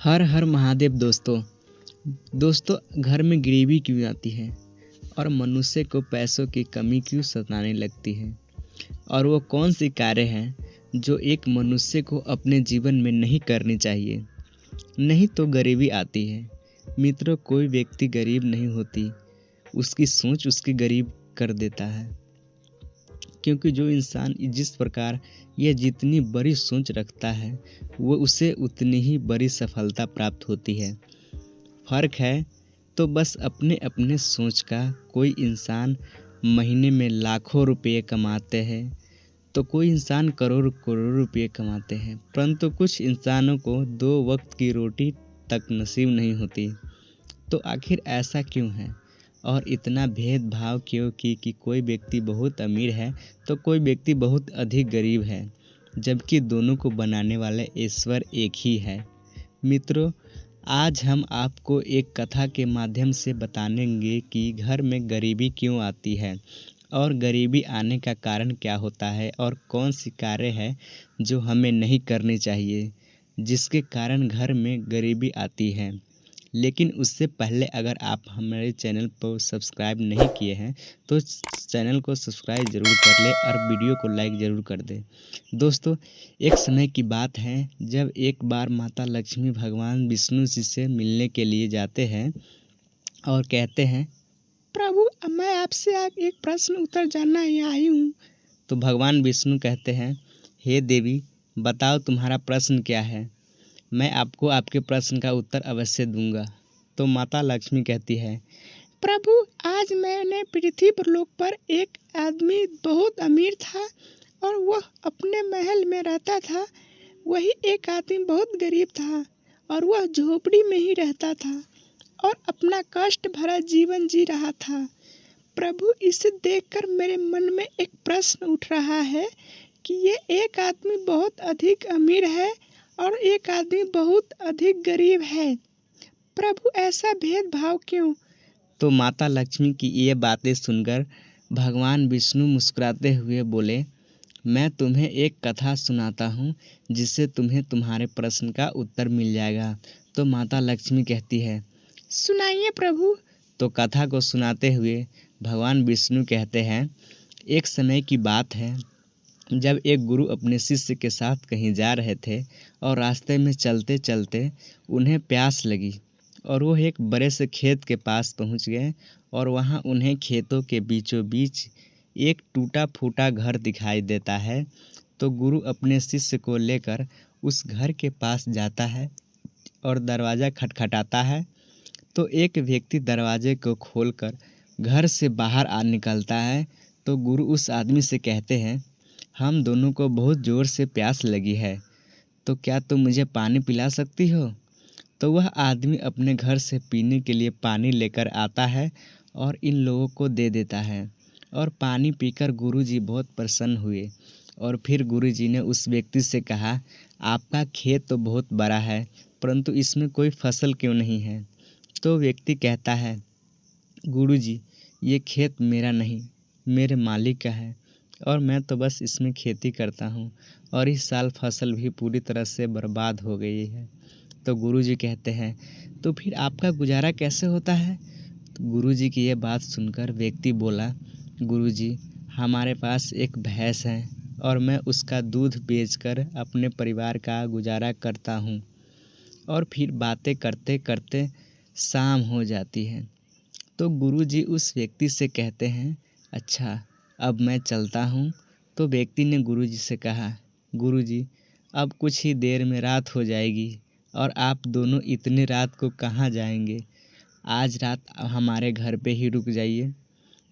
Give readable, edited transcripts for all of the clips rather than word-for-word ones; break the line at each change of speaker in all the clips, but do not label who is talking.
हर हर महादेव दोस्तों घर में गरीबी क्यों आती है और मनुष्य को पैसों की कमी क्यों सताने लगती है। और वो कौन सी कार्य हैं जो एक मनुष्य को अपने जीवन में नहीं करनी चाहिए। नहीं तो गरीबी आती है। मित्रों, कोई व्यक्ति गरीब नहीं होती, उसकी सोच उसकी गरीब कर देता है। क्योंकि जो इंसान जिस प्रकार यह जितनी बड़ी सोच रखता है वो उसे उतनी ही बड़ी सफलता प्राप्त होती है। फर्क है तो बस अपने अपने सोच का। कोई इंसान महीने में लाखों रुपए कमाते हैं तो कोई इंसान करोड़ करोड़ रुपए कमाते हैं, परंतु कुछ इंसानों को 2 वक्त की रोटी तक नसीब नहीं होती। तो आखिर ऐसा क्यों है और इतना भेदभाव क्यों कि कोई व्यक्ति बहुत अमीर है तो कोई व्यक्ति बहुत अधिक गरीब है, जबकि दोनों को बनाने वाला ईश्वर एक ही है। मित्रों, आज हम आपको एक कथा के माध्यम से बताएंगे कि घर में गरीबी क्यों आती है और गरीबी आने का कारण क्या होता है और कौन सी कार्य है जो हमें नहीं करनी चाहिए जिसके कारण घर में गरीबी आती है। लेकिन उससे पहले अगर आप हमारे चैनल को सब्सक्राइब नहीं किए हैं तो चैनल को सब्सक्राइब ज़रूर कर लें और वीडियो को लाइक ज़रूर कर दें। दोस्तों, एक समय की बात है जब एक बार माता लक्ष्मी भगवान विष्णु जी से मिलने के लिए जाते हैं और कहते हैं, प्रभु मैं आपसे एक प्रश्न उत्तर जानना आई हूँ। तो भगवान विष्णु कहते हैं, हे देवी बताओ तुम्हारा प्रश्न क्या है, मैं आपको आपके प्रश्न का उत्तर अवश्य दूंगा। तो माता लक्ष्मी कहती है, प्रभु आज मैंने पृथ्वी पर लोक पर एक आदमी बहुत अमीर था और वह अपने महल में रहता था। वही एक आदमी बहुत गरीब था और वह झोपड़ी में ही रहता था और अपना कष्ट भरा जीवन जी रहा था। प्रभु इसे देखकर मेरे मन में एक प्रश्न उठ रहा है कि ये एक आदमी बहुत अधिक अमीर है और एक आदमी बहुत अधिक गरीब है। प्रभु ऐसा भेदभाव क्यों? तो माता लक्ष्मी की ये बातें सुनकर भगवान विष्णु मुस्कुराते हुए बोले, मैं तुम्हें एक कथा सुनाता हूँ जिससे तुम्हें तुम्हारे प्रश्न का उत्तर मिल जाएगा। तो माता लक्ष्मी कहती है, सुनाइए प्रभु। तो कथा को सुनाते हुए भगवान विष्णु कहते हैं, एक समय की बात है जब एक गुरु अपने शिष्य के साथ कहीं जा रहे थे और रास्ते में चलते चलते उन्हें प्यास लगी और वो एक बड़े से खेत के पास पहुंच गए और वहां उन्हें खेतों के बीचों बीच एक टूटा फूटा घर दिखाई देता है। तो गुरु अपने शिष्य को लेकर उस घर के पास जाता है और दरवाज़ा खटखटाता है। तो एक व्यक्ति दरवाजे को खोलकर घर से बाहर आ निकलता है। तो गुरु उस आदमी से कहते हैं, हम दोनों को बहुत ज़ोर से प्यास लगी है, तो क्या तुम मुझे पानी पिला सकती हो? तो वह आदमी अपने घर से पीने के लिए पानी लेकर आता है और इन लोगों को दे देता है और पानी पीकर गुरुजी बहुत प्रसन्न हुए। और फिर गुरुजी ने उस व्यक्ति से कहा, आपका खेत तो बहुत बड़ा है परंतु इसमें कोई फसल क्यों नहीं है? तो व्यक्ति कहता है, गुरुजी ये खेत मेरा नहीं मेरे मालिक का है और मैं तो बस इसमें खेती करता हूँ और इस साल फसल भी पूरी तरह से बर्बाद हो गई है। तो गुरुजी कहते हैं, तो फिर आपका गुजारा कैसे होता है? तो गुरुजी की ये बात सुनकर व्यक्ति बोला, गुरुजी हमारे पास एक भैंस है और मैं उसका दूध बेचकर अपने परिवार का गुजारा करता हूँ। और फिर बातें करते करते शाम हो जाती है। तो गुरुजी उस व्यक्ति से कहते हैं, अच्छा अब मैं चलता हूँ। तो व्यक्ति ने गुरुजी से कहा, गुरुजी अब कुछ ही देर में रात हो जाएगी और आप दोनों इतनी रात को कहाँ जाएंगे? आज रात हमारे घर पे ही रुक जाइए।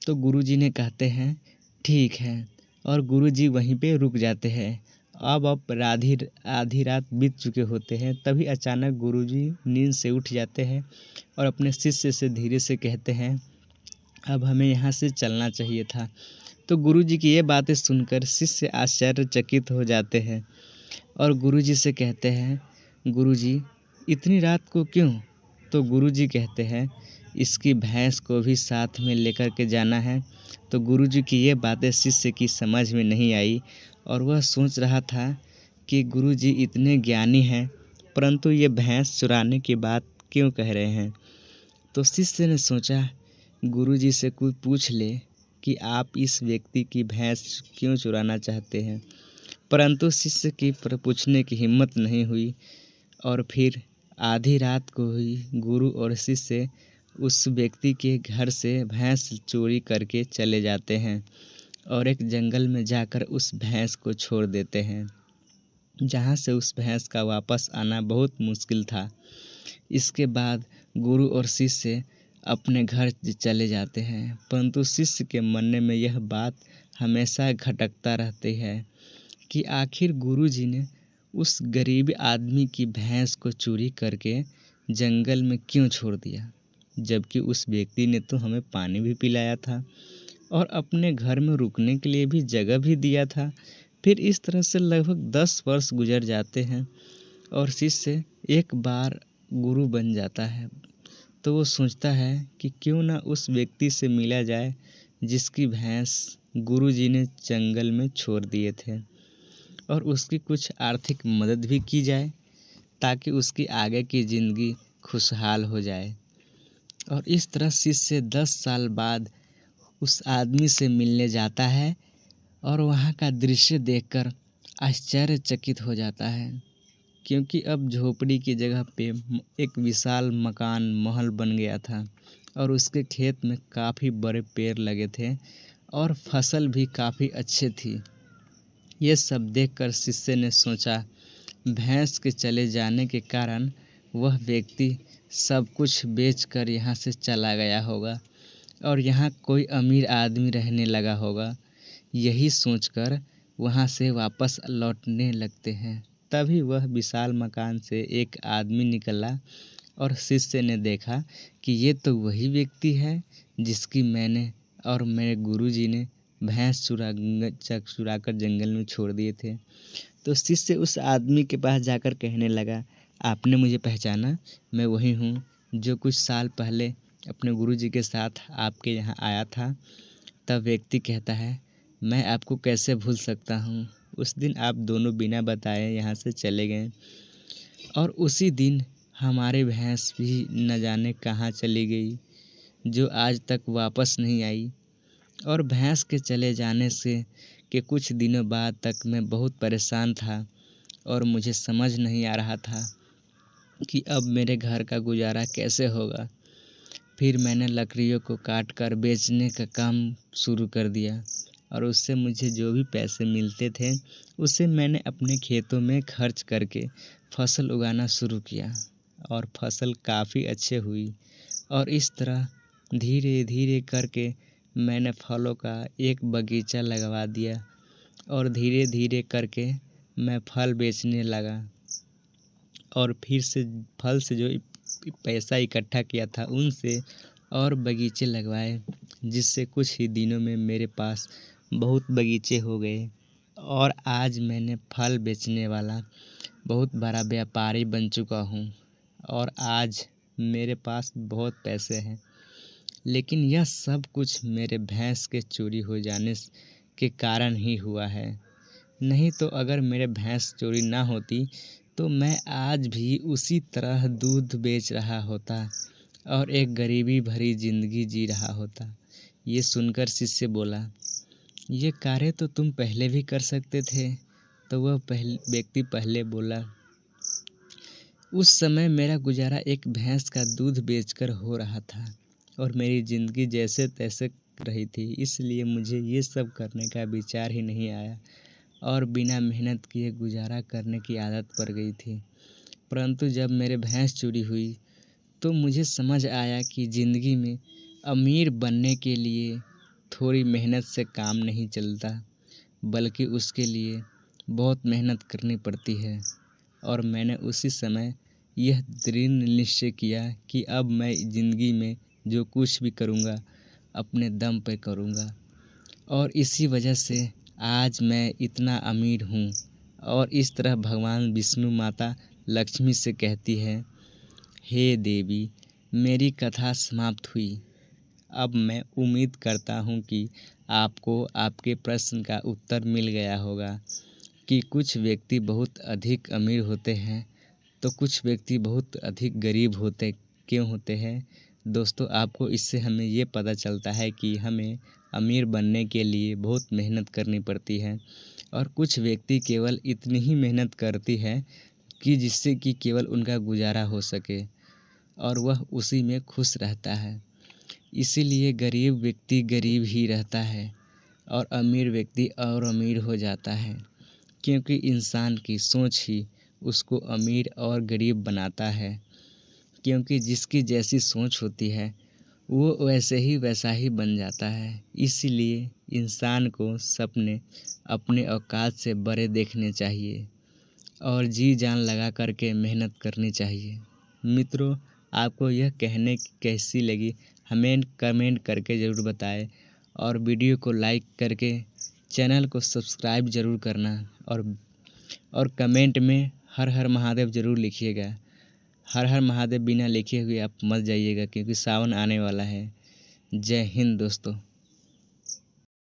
तो गुरुजी ने कहते हैं, ठीक है, और गुरुजी वहीं पे रुक जाते हैं। अब आधी रात बीत चुके होते हैं। तभी अचानक गुरुजी नींद से उठ जाते हैं और अपने शिष्य से धीरे से कहते हैं, अब हमें यहाँ से चलना चाहिए था। तो गुरुजी की ये बातें सुनकर शिष्य आश्चर्यचकित हो जाते हैं और गुरुजी से कहते हैं, गुरुजी इतनी रात को क्यों? तो गुरुजी कहते हैं, इसकी भैंस को भी साथ में लेकर के जाना है। तो गुरुजी की ये बातें शिष्य की समझ में नहीं आई और वह सोच रहा था कि गुरुजी इतने ज्ञानी हैं परंतु ये भैंस चुराने की बात क्यों कह रहे हैं। तो शिष्य ने सोचा गुरुजी से कोई पूछ ले कि आप इस व्यक्ति की भैंस क्यों चुराना चाहते हैं। परंतु शिष्य की पूछने की हिम्मत नहीं हुई और फिर आधी रात को ही गुरु और शिष्य उस व्यक्ति के घर से भैंस चोरी करके चले जाते हैं और एक जंगल में जाकर उस भैंस को छोड़ देते हैं, जहाँ से उस भैंस का वापस आना बहुत मुश्किल था। इसके बाद गुरु और शिष्य अपने घर चले जाते हैं, परंतु शिष्य के मन में यह बात हमेशा खटकता रहती है कि आखिर गुरुजी ने उस गरीब आदमी की भैंस को चोरी करके जंगल में क्यों छोड़ दिया, जबकि उस व्यक्ति ने तो हमें पानी भी पिलाया था और अपने घर में रुकने के लिए भी जगह भी दिया था। फिर इस तरह से लगभग 10 वर्ष गुजर जाते हैं और शिष्य एक बार गुरु बन जाता है। तो वो सोचता है कि क्यों ना उस व्यक्ति से मिला जाए जिसकी भैंस गुरुजी ने जंगल में छोड़ दिए थे और उसकी कुछ आर्थिक मदद भी की जाए ताकि उसकी आगे की ज़िंदगी खुशहाल हो जाए। और इस तरह शिष्य 10 साल बाद उस आदमी से मिलने जाता है और वहाँ का दृश्य देखकर आश्चर्यचकित हो जाता है, क्योंकि अब झोपड़ी की जगह पे एक विशाल मकान महल बन गया था और उसके खेत में काफ़ी बड़े पेड़ लगे थे और फसल भी काफ़ी अच्छी थी। ये सब देखकर शिष्य ने सोचा भैंस के चले जाने के कारण वह व्यक्ति सब कुछ बेचकर यहाँ से चला गया होगा और यहाँ कोई अमीर आदमी रहने लगा होगा। यही सोचकर वहाँ से वापस लौटने लगते हैं। तभी वह विशाल मकान से एक आदमी निकला और शिष्य ने देखा कि ये तो वही व्यक्ति है जिसकी मैंने और मेरे गुरुजी ने भैंस चुरा कर जंगल में छोड़ दिए थे। तो शिष्य उस आदमी के पास जाकर कहने लगा, आपने मुझे पहचाना? मैं वही हूँ जो कुछ साल पहले अपने गुरुजी के साथ आपके यहाँ आया था। तब व्यक्ति कहता है, मैं आपको कैसे भूल सकता हूँ, उस दिन आप दोनों बिना बताए यहाँ से चले गए और उसी दिन हमारी भैंस भी न जाने कहाँ चली गई, जो आज तक वापस नहीं आई। और भैंस के चले जाने से के कुछ दिनों बाद तक मैं बहुत परेशान था और मुझे समझ नहीं आ रहा था कि अब मेरे घर का गुजारा कैसे होगा। फिर मैंने लकड़ियों को काट कर बेचने का काम शुरू कर दिया और उससे मुझे जो भी पैसे मिलते थे उसे मैंने अपने खेतों में खर्च करके फसल उगाना शुरू किया और फसल काफ़ी अच्छे हुई। और इस तरह धीरे धीरे करके मैंने फलों का एक बगीचा लगवा दिया और धीरे धीरे करके मैं फल बेचने लगा और फिर से फल से जो पैसा इकट्ठा किया था उनसे और बगीचे लगवाए, जिससे कुछ ही दिनों में मेरे पास बहुत बगीचे हो गए और आज मैंने फल बेचने वाला बहुत बड़ा व्यापारी बन चुका हूँ और आज मेरे पास बहुत पैसे हैं। लेकिन यह सब कुछ मेरे भैंस के चोरी हो जाने के कारण ही हुआ है। नहीं तो अगर मेरे भैंस चोरी ना होती तो मैं आज भी उसी तरह दूध बेच रहा होता और एक गरीबी भरी जिंदगी जी रहा होता। ये सुनकर शिष्य बोला, ये कार्य तो तुम पहले भी कर सकते थे। तो वह व्यक्ति पहले बोला, उस समय मेरा गुजारा एक भैंस का दूध बेचकर हो रहा था और मेरी ज़िंदगी जैसे तैसे रही थी, इसलिए मुझे ये सब करने का विचार ही नहीं आया और बिना मेहनत किए गुजारा करने की आदत पड़ गई थी। परंतु जब मेरे भैंस चोरी हुई तो मुझे समझ आया कि ज़िंदगी में अमीर बनने के लिए थोड़ी मेहनत से काम नहीं चलता, बल्कि उसके लिए बहुत मेहनत करनी पड़ती है। और मैंने उसी समय यह दृढ़ निश्चय किया कि अब मैं ज़िंदगी में जो कुछ भी करूँगा अपने दम पर करूँगा और इसी वजह से आज मैं इतना अमीर हूँ। और इस तरह भगवान विष्णु माता लक्ष्मी से कहती है, हे देवी, मेरी कथा समाप्त हुई। अब मैं उम्मीद करता हूँ कि आपको आपके प्रश्न का उत्तर मिल गया होगा कि कुछ व्यक्ति बहुत अधिक अमीर होते हैं तो कुछ व्यक्ति बहुत अधिक गरीब होते क्यों होते हैं? दोस्तों, आपको इससे हमें ये पता चलता है कि हमें अमीर बनने के लिए बहुत मेहनत करनी पड़ती है और कुछ व्यक्ति केवल इतनी ही मेहनत करती है कि जिससे कि केवल उनका गुजारा हो सके और वह उसी में खुश रहता है। इसीलिए गरीब व्यक्ति गरीब ही रहता है और अमीर व्यक्ति और अमीर हो जाता है, क्योंकि इंसान की सोच ही उसको अमीर और गरीब बनाता है। क्योंकि जिसकी जैसी सोच होती है वो वैसा ही बन जाता है। इसीलिए इंसान को सपने अपने औकात से बड़े देखने चाहिए और जी जान लगा करके मेहनत करनी चाहिए। मित्रों, आपको यह कहने कैसी लगी हमें कमेंट करके ज़रूर बताएं और वीडियो को लाइक करके चैनल को सब्सक्राइब ज़रूर करना और कमेंट में हर हर महादेव ज़रूर लिखिएगा। हर हर महादेव बिना लिखे हुए आप मत जाइएगा, क्योंकि सावन आने वाला है। जय हिंद दोस्तों।